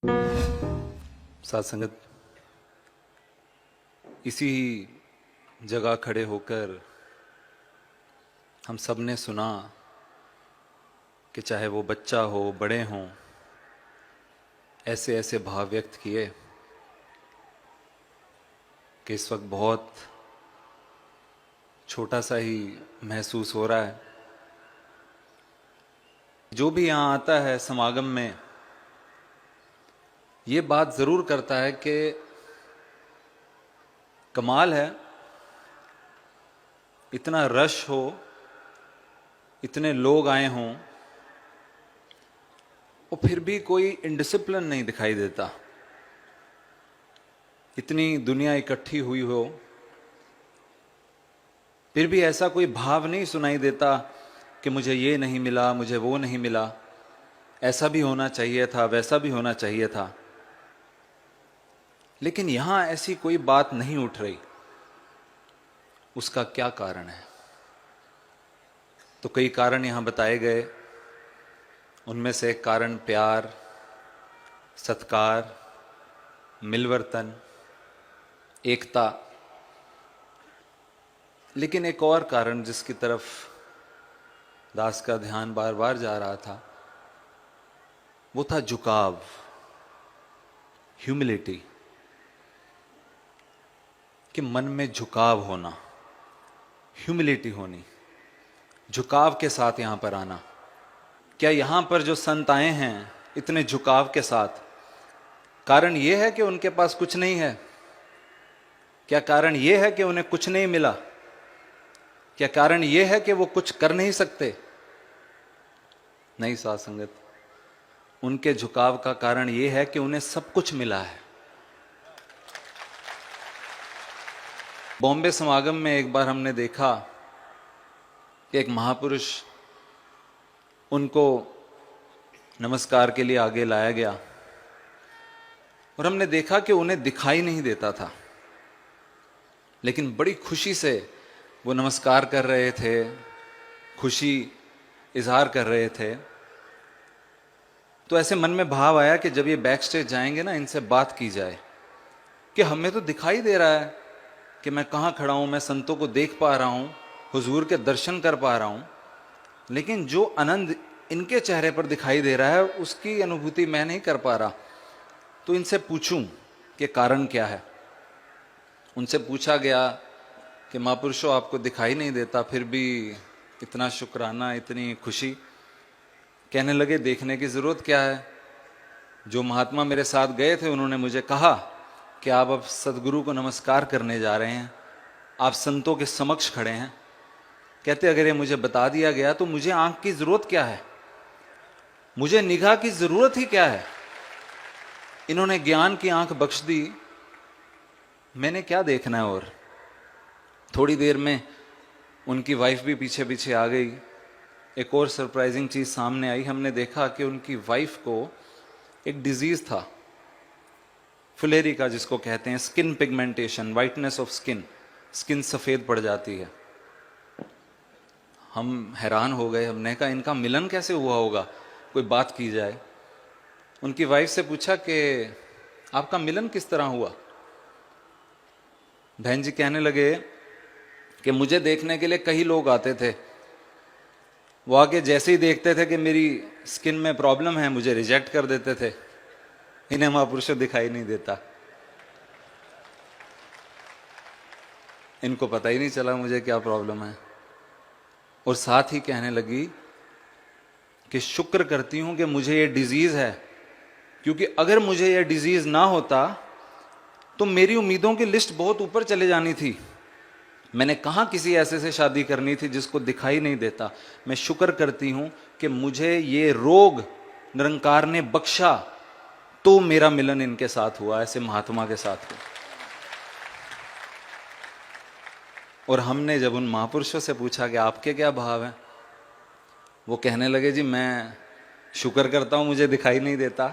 साथ संगत, इसी जगह खड़े होकर हम सब ने सुना कि चाहे वो बच्चा हो, बड़े हों, ऐसे ऐसे भाव व्यक्त किए कि इस वक्त बहुत छोटा सा ही महसूस हो रहा है। जो भी यहाँ आता है समागम में, ये बात जरूर करता है कि कमाल है, इतना रश हो, इतने लोग आए हों और फिर भी कोई इंडिसिप्लिन नहीं दिखाई देता। इतनी दुनिया इकट्ठी हुई हो, फिर भी ऐसा कोई भाव नहीं सुनाई देता कि मुझे ये नहीं मिला, मुझे वो नहीं मिला, ऐसा भी होना चाहिए था, वैसा भी होना चाहिए था। लेकिन यहां ऐसी कोई बात नहीं उठ रही। उसका क्या कारण है? तो कई कारण यहां बताए गए। उनमें से एक कारण प्यार, सत्कार, मिलवर्तन, एकता। लेकिन एक और कारण जिसकी तरफ दास का ध्यान बार बार जा रहा था, वो था झुकाव, ह्यूमिलिटी। कि मन में झुकाव होना, ह्यूमिलिटी होनी, झुकाव के साथ यहां पर आना। क्या यहां पर जो संत आए हैं इतने झुकाव के साथ, कारण यह है कि उनके पास कुछ नहीं है? क्या कारण यह है कि उन्हें कुछ नहीं मिला? क्या कारण यह है कि वो कुछ कर नहीं सकते? नहीं साथ संगत, उनके झुकाव का कारण यह है कि उन्हें सब कुछ मिला है। बॉम्बे समागम में एक बार हमने देखा कि एक महापुरुष, उनको नमस्कार के लिए आगे लाया गया और हमने देखा कि उन्हें दिखाई नहीं देता था, लेकिन बड़ी खुशी से वो नमस्कार कर रहे थे, खुशी इजहार कर रहे थे। तो ऐसे मन में भाव आया कि जब ये बैक स्टेज जाएंगे ना, इनसे बात की जाए कि हमें तो दिखाई दे रहा है कि मैं कहाँ खड़ा हूं, मैं संतों को देख पा रहा हूं, हुजूर के दर्शन कर पा रहा हूं, लेकिन जो आनंद इनके चेहरे पर दिखाई दे रहा है उसकी अनुभूति मैं नहीं कर पा रहा। तो इनसे पूछूं कि कारण क्या है। उनसे पूछा गया कि महापुरुषों, आपको दिखाई नहीं देता, फिर भी इतना शुक्राना, इतनी खुशी। कहने लगे, देखने की जरूरत क्या है? जो महात्मा मेरे साथ गए थे उन्होंने मुझे कहा कि आप अब सदगुरु को नमस्कार करने जा रहे हैं, आप संतों के समक्ष खड़े हैं। कहते अगर ये मुझे बता दिया गया तो मुझे आंख की जरूरत क्या है, मुझे निगाह की जरूरत ही क्या है? इन्होंने ज्ञान की आंख बख्श दी, मैंने क्या देखना है? और थोड़ी देर में उनकी वाइफ भी पीछे पीछे आ गई। एक और सरप्राइजिंग चीज सामने आई। हमने देखा कि उनकी वाइफ को एक डिजीज था, फुलेरी का, जिसको कहते हैं skin pigmentation, whiteness of skin, skin सफेद पड़ जाती है। हम हैरान हो गए, हमने कहा इनका मिलन कैसे हुआ होगा, कोई बात की जाए। उनकी वाइफ से पूछा कि आपका मिलन किस तरह हुआ? बहन जी कहने लगे कि मुझे देखने के लिए कई लोग आते थे, वो आके जैसे ही देखते थे कि मेरी स्किन में प्रॉब्लम है, मुझे रिजेक्ट कर देते थे। इन्हें महापुरुषों दिखाई नहीं देता, इनको पता ही नहीं चला मुझे क्या प्रॉब्लम है। और साथ ही कहने लगी कि शुक्र करती हूं कि मुझे ये डिजीज है, क्योंकि अगर मुझे ये डिजीज ना होता तो मेरी उम्मीदों की लिस्ट बहुत ऊपर चले जानी थी। मैंने कहां किसी ऐसे से शादी करनी थी जिसको दिखाई नहीं देता। मैं शुक्र करती हूं कि मुझे ये रोग निरंकार ने बख्शा, तो मेरा मिलन इनके साथ हुआ, ऐसे महात्मा के साथ हुआ। और हमने जब उन महापुरुषों से पूछा कि आपके क्या भाव हैं, वो कहने लगे, जी मैं शुक्र करता हूं मुझे दिखाई नहीं देता,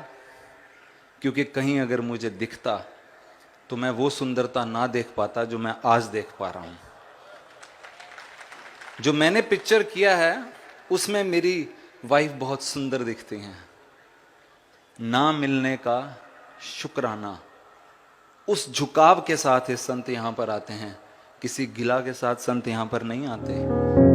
क्योंकि कहीं अगर मुझे दिखता तो मैं वो सुंदरता ना देख पाता जो मैं आज देख पा रहा हूं। जो मैंने पिक्चर किया है उसमें मेरी वाइफ बहुत सुंदर दिखती हैं, ना मिलने का शुक्राना, उस झुकाव के साथ ये संत यहां पर आते हैं। किसी गिला के साथ संत यहां पर नहीं आते।